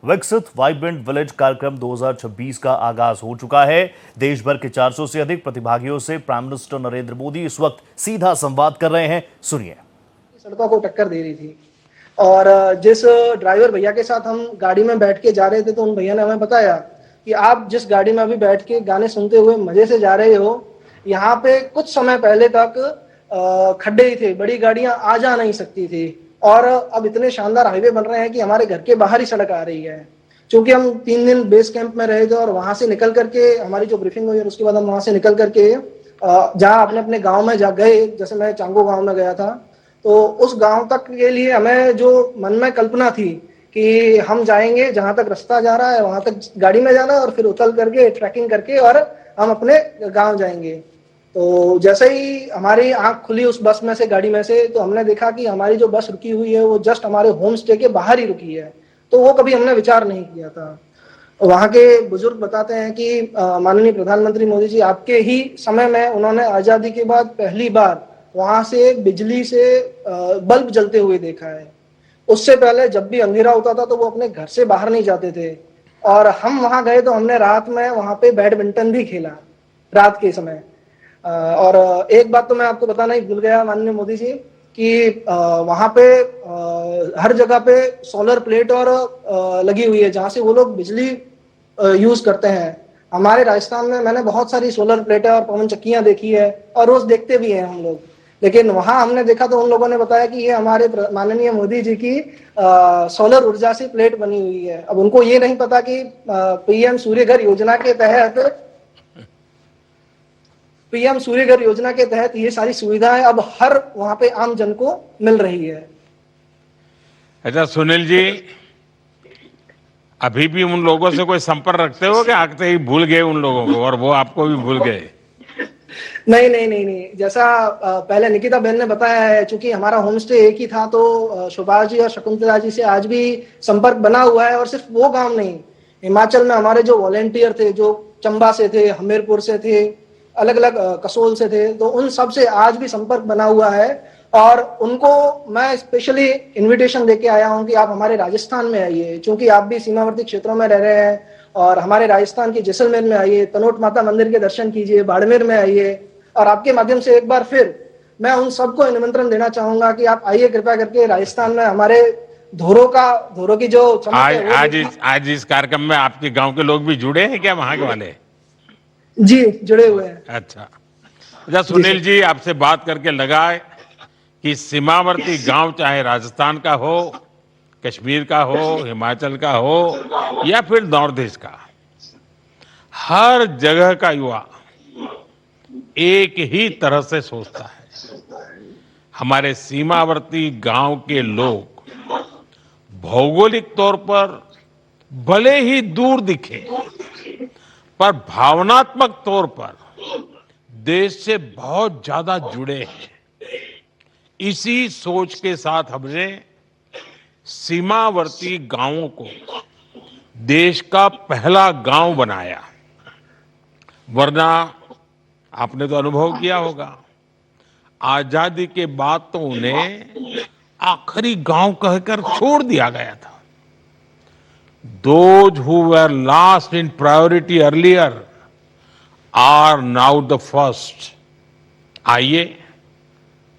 विकसित vibrant village कार्यक्रम 2026 का आगाज हो चुका है। देश भर के 400 से अधिक प्रतिभागियों से प्राइम मिनिस्टर नरेंद्र मोदी इस वक्त सीधा संवाद कर रहे हैं। सुनिए। सड़कों को टक्कर दे रही थी और जिस ड्राइवर भैया के साथ हम गाड़ी में बैठ के जा रहे थे तो उन भैया ने हमें बताया कि आप जिस गाड़ी में अभी बैठ के गाने सुनते हुए मजे से जा रहे हो, यहाँ पे कुछ समय पहले तक खड्डे ही थे, बड़ी गाड़ियां आ जा नहीं सकती थी और अब इतने शानदार हाईवे बन रहे हैं कि हमारे घर के बाहर ही सड़क आ रही है। क्योंकि हम 3 दिन बेस कैंप में रहे थे और वहां से निकल करके हमारी जो ब्रीफिंग हुई और उसके बाद हम वहां से निकल करके जहाँ अपने अपने गाँव में जा गए, जैसे मैं चांगो गाँव में गया था, तो उस गांव तक के लिए हमें जो मन में कल्पना थी कि हम जाएंगे, जहां तक रास्ता जा रहा है वहां तक गाड़ी में जाना और फिर उतर करके ट्रैकिंग करके और हम अपने गांव जाएंगे। तो जैसे ही हमारी आंख खुली उस बस में से, गाड़ी में से, तो हमने देखा कि हमारी जो बस रुकी हुई है वो जस्ट हमारे होम स्टे के बाहर ही रुकी है। तो वो कभी हमने विचार नहीं किया था। वहां के बुजुर्ग बताते हैं कि माननीय प्रधानमंत्री मोदी जी आपके ही समय में उन्होंने आजादी के बाद पहली बार वहां से बिजली से बल्ब जलते हुए देखा है। उससे पहले जब भी अंधेरा होता था तो वो अपने घर से बाहर नहीं जाते थे। और हम वहां गए तो हमने रात में वहां पे बैडमिंटन भी खेला रात के समय। और एक बात तो मैं आपको बताना ही भूल गया माननीय मोदी जी कि वहां पे हर जगह पे सोलर प्लेट और लगी हुई है जहां से वो लोग बिजली यूज करते हैं। हमारे राजस्थान में मैंने बहुत सारी सोलर प्लेटें और पवन चक्कियां देखी है और रोज देखते भी हैं हम लोग, लेकिन वहां हमने देखा तो उन लोगों ने बताया कि ये हमारे माननीय मोदी जी की सोलर ऊर्जा से प्लेट बनी हुई है। अब उनको ये नहीं पता कि पीएम सूर्य घर योजना के तहत ये सारी सुविधाएं अब हर वहां पे आम जन को मिल रही है। अच्छा सुनील जी, अभी भी उन लोगों से कोई संपर्क रखते हो कि आते ही भूल गए उन लोगों को और वो आपको भी भूल गए? नहीं, जैसा पहले निकिता बहन ने बताया है, चूंकि हमारा होम स्टे एक ही था तो सुभाष जी और शकुंतला जी से आज भी संपर्क बना हुआ है। और सिर्फ वो गांव नहीं, हिमाचल में हमारे जो वॉलेंटियर थे, जो चंबा से थे, हमीरपुर से थे, अलग अलग कसोल से थे, तो उन सब से आज भी संपर्क बना हुआ है। और उनको मैं स्पेशली इन्विटेशन देके आया हूं कि आप हमारे राजस्थान में आइए, क्योंकि आप भी सीमावर्ती क्षेत्रों में रह रहे हैं, और हमारे राजस्थान के जैसलमेर में आइए, तनोट माता मंदिर के दर्शन कीजिए, बाड़मेर में आइए। और आपके माध्यम से एक बार फिर मैं उन सबको निमंत्रण देना चाहूंगा कि आप आइए कृपया करके राजस्थान में। हमारे धोरों की जो आज इस कार्यक्रम में आपके गांव के लोग भी जुड़े हैं क्या, वहां के वाले? जी, जुड़े हुए हैं। अच्छा सुनील जी, आपसे बात करके लगा कि सीमावर्ती गांव चाहे राजस्थान का हो, कश्मीर का हो, हिमाचल का हो या फिर नॉर्थ ईस्ट का, हर जगह का युवा एक ही तरह से सोचता है। हमारे सीमावर्ती गांव के लोग भौगोलिक तौर पर भले ही दूर दिखे, पर भावनात्मक तौर पर देश से बहुत ज्यादा जुड़े हैं। इसी सोच के साथ हमने सीमावर्ती गांवों को देश का पहला गांव बनाया। वरना आपने तो अनुभव किया होगा, आजादी के बाद तो उन्हें आखिरी गांव कहकर छोड़ दिया गया था। Those who were last in priority earlier are now the first. आइए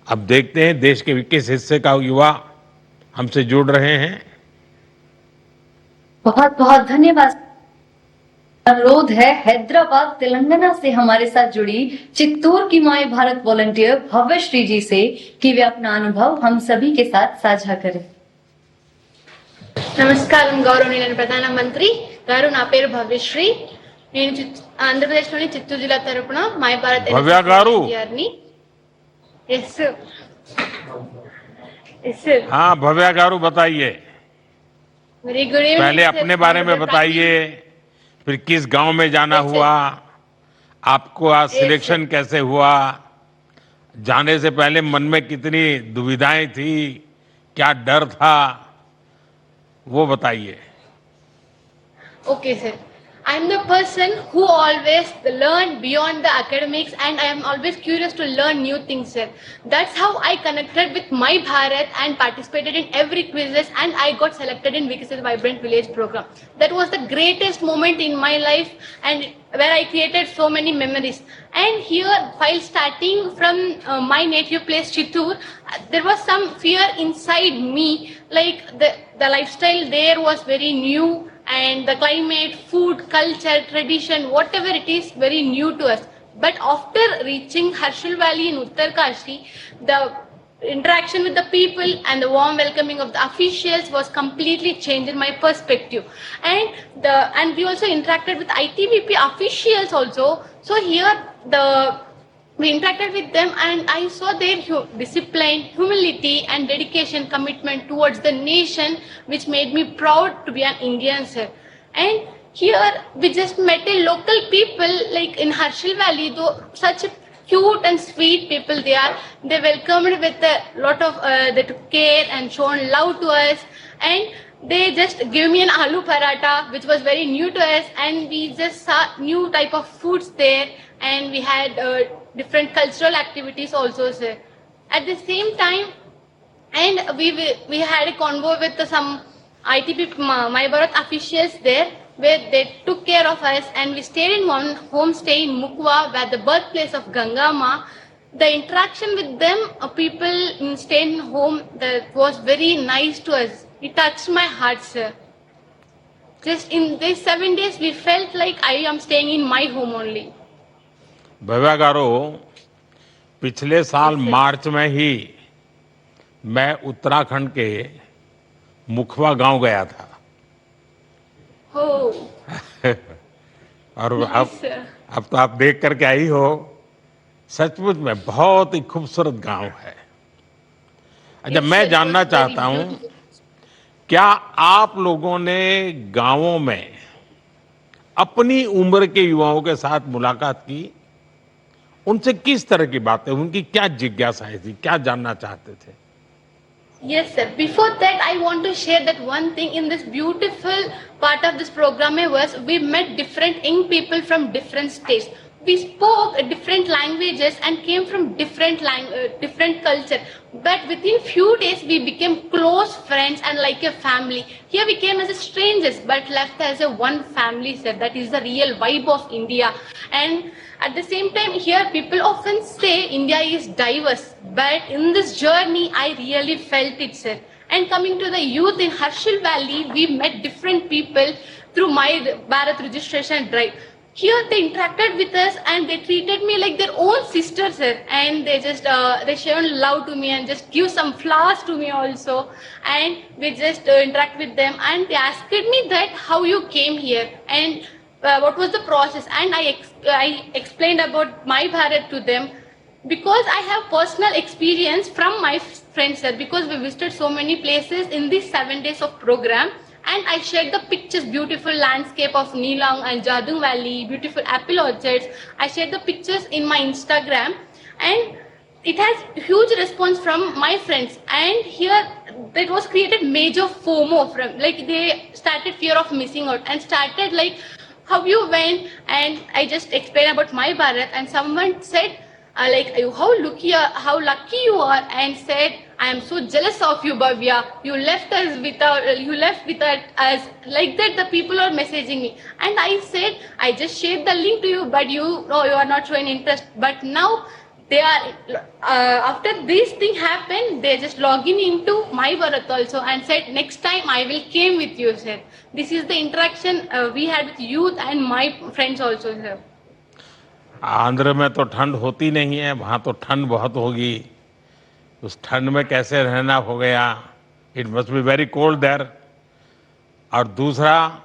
अब देखते हैं देश के किस हिस्से का युवा हमसे जुड़ रहे हैं। बहुत बहुत धन्यवाद। अनुरोध है हैदराबाद तेलंगाना से हमारे साथ जुड़ी चित्तूर की माई भारत वॉलंटियर भव्यश्री जी से कि वे अपना अनुभव हम सभी के साथ साझा करें। నమస్కారం గౌరవనీయులైన ప్రధానమంత్రి గారు, నా పేరు భవ్యశ్రీ. నేను ఆంధ్రప్రదేశ్లోని చిత్తూరు జిల్లా తరపున మై భారత్ భవ్య గారు हाँ भव्या गारू, बताइए। Very good evening. पहले अपने बारे में बताइए, फिर किस गांव में जाना हुआ, आपको आज सिलेक्शन कैसे हुआ, जाने से पहले मन में कितनी दुविधाएं थी, क्या डर था, वो बताइए। Okay sir, I'm the person who always learn beyond the academics, and I am always curious to learn new things, sir. That's how I connected with My Bharat and participated in every quizzes, and I got selected in Viksit Vibrant Village program. That was the greatest moment in my life, and where I created so many memories. And here, while starting from my native place Chittoor, there was some fear inside me, like the lifestyle there was very new, and the climate, food, culture, tradition, whatever it is, very new to us. But after reaching Harshal Valley in Uttarkashi, the interaction with the people and the warm welcoming of the officials was completely changed my perspective. And we also interacted with ITBP officials also. So here we interacted with them, and I saw their discipline, humility, and dedication, commitment towards the nation, which made me proud to be an Indian, sir. And here we just met a local people, like in Harshal Valley, though such a cute and sweet people they are. They welcomed with a lot of they took care and shown love to us, and they just gave me an aloo paratha, which was very new to us, and we just saw new type of foods there, and we had different cultural activities also, sir. At the same time, and we had a convo with some ITP My Bharat officials there, where they took care of us, and we stayed in one homestay in Mukwa, where the birthplace of Ganga Ma. The interaction with them, people staying home, that was very nice to us. It touched my heart, sir. Just in these 7 days, we felt like I am staying in my home only. Bhavya गारो, पिछले साल मार्च में ही मैं उत्तराखंड के मुखवा गांव गया था। Oh, और yes, sir. अब तो आप देख करके आई हो, सचमुच में बहुत ही खूबसूरत गांव है। अच्छा, Yes, मैं sir, जानना it was very चाहता हूं, beautiful. क्या आप लोगों ने गांवों में अपनी उम्र के युवाओं के साथ मुलाकात की? उनसे किस तरह की बातें, उनकी क्या जिज्ञासाएं थी, क्या जानना चाहते थे? Yes, sir. Before that, I want to share that one thing in this beautiful part of this program was we met different young people from different states. We spoke different languages and came from different culture. But within few days, we became close friends and like a family. Here we came as strangers, but left as a one family, sir. That is the real vibe of India. And at the same time, here people often say India is diverse, but in this journey, I really felt it, sir. And coming to the youth in Harshal Valley, we met different people through my Bharat registration drive. Here they interacted with us and they treated me like their own sister, sir. And they just they shown love to me and just give some flowers to me also. And we just interact with them, and they asked me that how you came here and what was the process. And I explained about My Bharat to them, because I have personal experience from my friends, sir, because we visited so many places in these 7 days of program. And I shared the pictures, beautiful landscape of Neelang and Jadung Valley, beautiful apple orchards. I shared the pictures in my Instagram, and it has huge response from my friends. And here that was created major FOMO from, like, they started fear of missing out and started like, how you went? And I just explained about My Bharat, and someone said, how lucky you are, and said, I am so jealous of you, Bhavya. You left us without us. Like that, the people are messaging me. And I said, I just shared the link to you, but you are not showing interest. But now, they are, after this thing happened, they just log into My Bharat also and said, next time I will came with you, sir. This is the interaction we had with youth and my friends also, sir. Andhra में तो ठंड होती नहीं है, वहाँ तो ठंड बहुत होगी। उस ठंड में कैसे रहना हो गया? It must be very cold there. और दूसरा,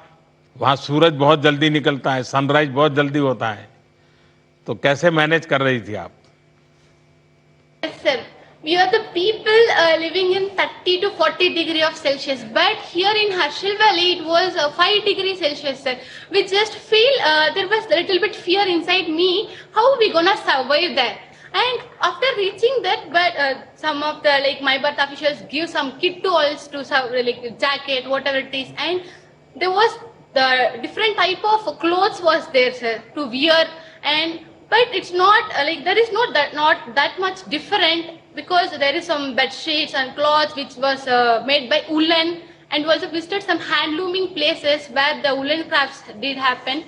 वहाँ सूरज बहुत जल्दी निकलता है, सनराइज बहुत जल्दी होता है, तो कैसे मैनेज कर रही थी आप? Yes, sir. We are the people living in 30 to 40 degree of Celsius, but here in Harshal Valley it was 5 degrees Celsius, sir. We just feel there was a little bit fear inside me. How we gonna survive there? And after reaching that, but some of the My Bharat officials give some kit tools to like jacket, whatever it is, and there was the different type of clothes was there, sir, to wear. And but it's not like there is not that much different, because there is some bed sheets and cloths which was made by woolen, and we also visited some handlooming places where the woolen crafts did happen.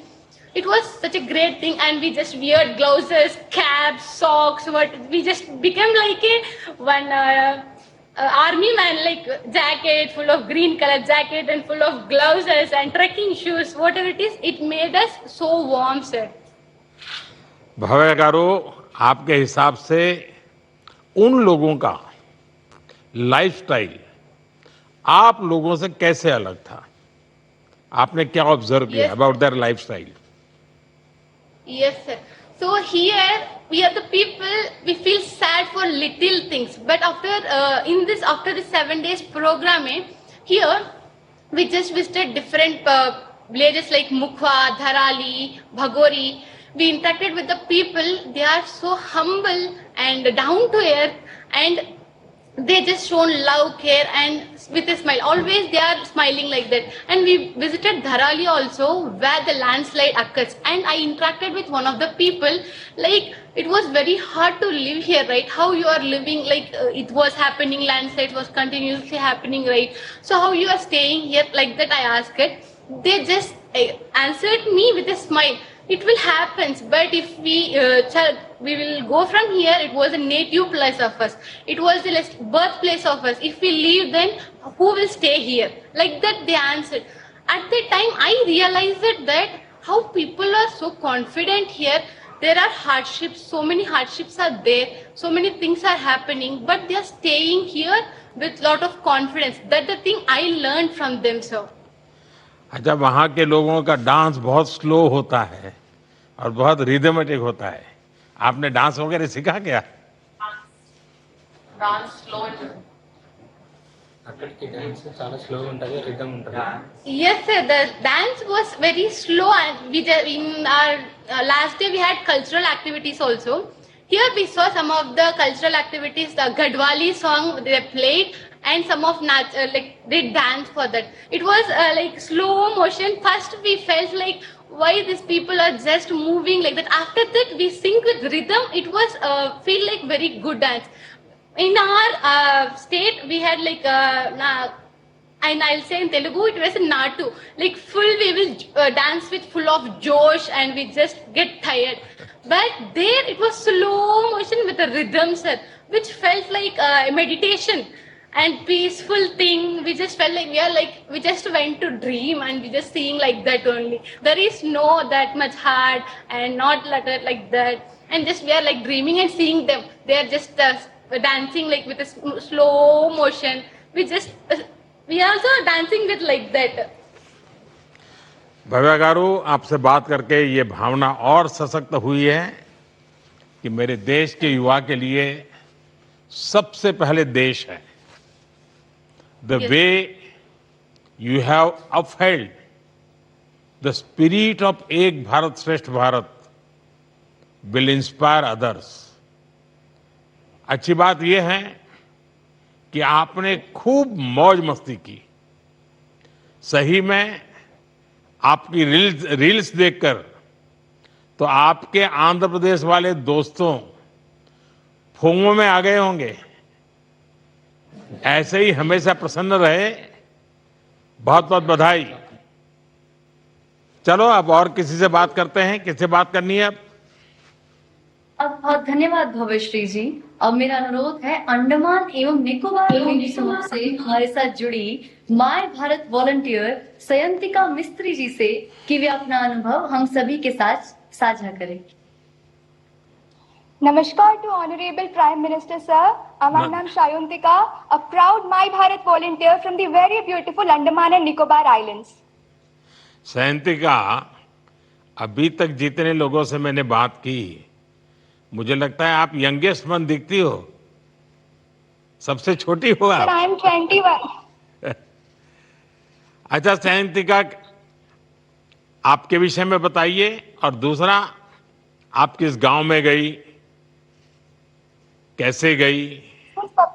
It was such a great thing, and we just wear gloves, caps, socks. What we just became like one army man, like jacket full of green color jacket and full of gloves and trekking shoes. Whatever it is, it made us so warm, sir. भव्य गारू, आपके हिसाब से उन लोगों का lifestyle आप लोगों से कैसे अलग था? आपने क्या ऑब्जर्व किया Yes. About their lifestyle? Yes, sir. So here we are the people. We feel sad for little things, but after this 7 days program, here we just visited different villages like Mukhwa, Dharali, Bhagori. We interacted with the people. They are so humble and down to earth, and they just shown love, care, and with a smile. Always they are smiling like that. And we visited Dharali also, where the landslide occurs. And I interacted with one of the people. Like, it was very hard to live here, right? How you are living, like it was happening, landslide was continuously happening, right? So how you are staying here, like that I asked it. They just answered me with a smile. It will happen, but if we will go from here. It was a native place of us. It was the birthplace of us. If we leave, then who will stay here? Like that they answered. At that time, I realized that how people are so confident here. There are hardships. So many hardships are there. So many things are happening, but they are staying here with lot of confidence. That's the thing I learned from them, sir. अच्छा, वहाँ के लोगों का dance बहुत slow होता है और बहुत रिदमेटिक होता है. आपने डांस वगैरह सीखा क्या? అక్కడికి డాన్స్ చాలా స్లోగా ఉంటుంది, రిథమ్ ఉంటుంది. Yes, sir. The dance was very slow, and in our last day we had cultural activities also. Here we saw some of the cultural activities. The Gadwali song they played, and some of they danced for that. It was like slow motion. First we felt like why these people are just moving like that. After that we sing with rhythm. It was feel like very good dance. In our state, we had like, and I'll say in Telugu, it was a Natu. Like full, we will dance with full of josh, and we just get tired. But there, it was slow motion with a rhythm, sir, which felt like a meditation and peaceful thing. We just felt like we just went to dream, and we just seeing like that only. There is no that much hard and not like that. And just we are like dreaming and seeing them. They are just dancing like with a slow motion. We are also dancing with like that. Bhavya गारू, आपसे बात करके ये भावना और सशक्त हुई है कि मेरे देश के युवा के लिए सबसे पहले देश है. The way you have upheld the spirit of एक भारत श्रेष्ठ भारत विल इंस्पायर अदर्स. अच्छी बात यह है कि आपने खूब मौज मस्ती की. सही में आपकी रील्स देखकर तो आपके आंध्र प्रदेश वाले दोस्तों फूंगों में आ गए होंगे. ऐसे ही हमेशा प्रसन्न रहे. बहुत बहुत बधाई. चलो अब और किसी से बात करते हैं. किससे बात करनी है अब? बहुत धन्यवाद भव्यश्री जी. अब मेरा अनुरोध है अंडमान एवं निकोबार द्वीप समूह से हमारे साथ जुड़ी माय भारत वॉलंटियर सयंतिका मिस्त्री जी से कि वे अपना अनुभव हम सभी के साथ साझा करें. Namaskar to Honorable Prime Minister Sir. My name is Sayantika, a proud My Bharat volunteer from the very beautiful Andaman and Nicobar Islands. Sayantika, अभी तक जितने लोगों से मैंने बात की, मुझे लगता है आप यंगेस्ट मन दिखती हो. सबसे छोटी हो आप. Sir, I am 21. अच्छा सयंतिका, आपके विषय में बताइए. और दूसरा, आप किस गांव में गई, कैसे गई? Sir,